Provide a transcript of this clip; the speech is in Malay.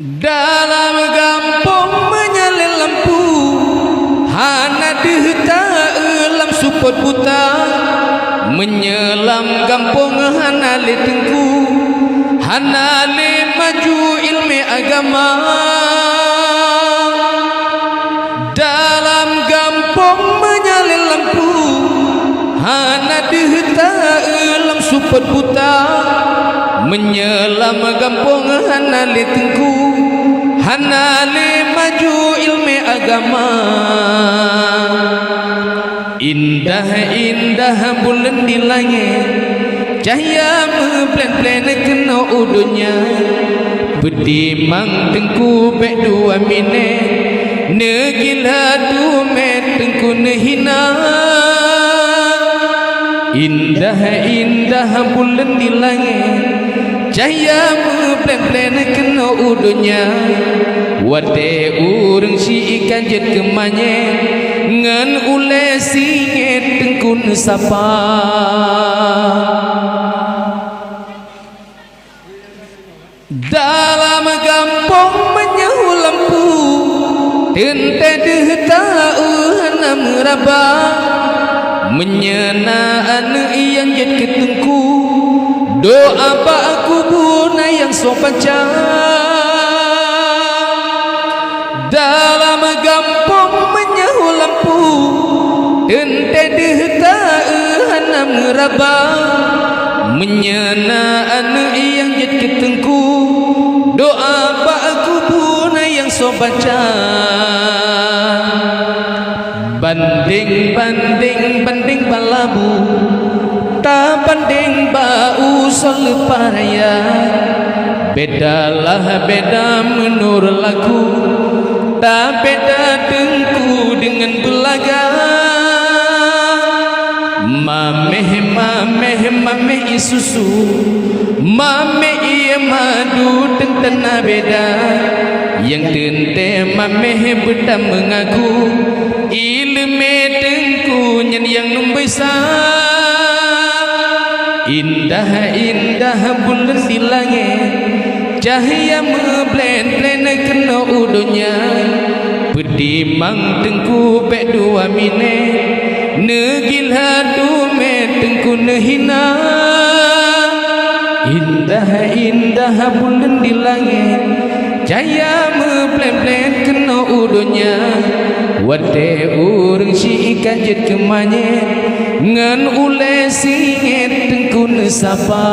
Dalam kampung menyalin lampu, hana dihta elam supot buta. Menyelam kampung hana le tengku, hana le maju ilmu agama. Dalam kampung menyalin lampu, hana dihta elam supot buta. Menyelam kampung hana le tengku, hana le maju ilmu agama. Indah-indah bulan di langit, cahaya meplen-plen kena udunya. Bedimang tengku bek dua minit, negila dumet tengku nehina. Indah-indah bulan di langit, cahaya meplen-plen kena udunya. Wate urang si ikan jet kemanye, ngan ule singit tengkun sapa. Dalam kampung menyahu lampu, tente dehta uhana meraba. Menyenaan yang jet ketengku, doa pak aku buna yang sopaca. Dalam kampung menyahu lampu, ente dehta hana meraba. Menyenaan yang jet ketengku, doa pak aku buna yang sobaca. Banding balabu, tak banding bau sol paraya. Bedalah beda menurut laku, tak beda tengku dengan belaga. Mameh isusu, mameh iya madu tentena beda. Yang tente mameh beda mengaku, ilme tengku nyen yang numbesa. Indah-indah bulan di langit, cahaya meplen-plen kena udunya. Bedimang tengku bek dua minit, negila dumet tengku nehina. Indah-indah bulan di langit, cahaya meplen-plen kena udunya. Wate urang si ikan jet kemanye, ngan ule singit tengku sapa.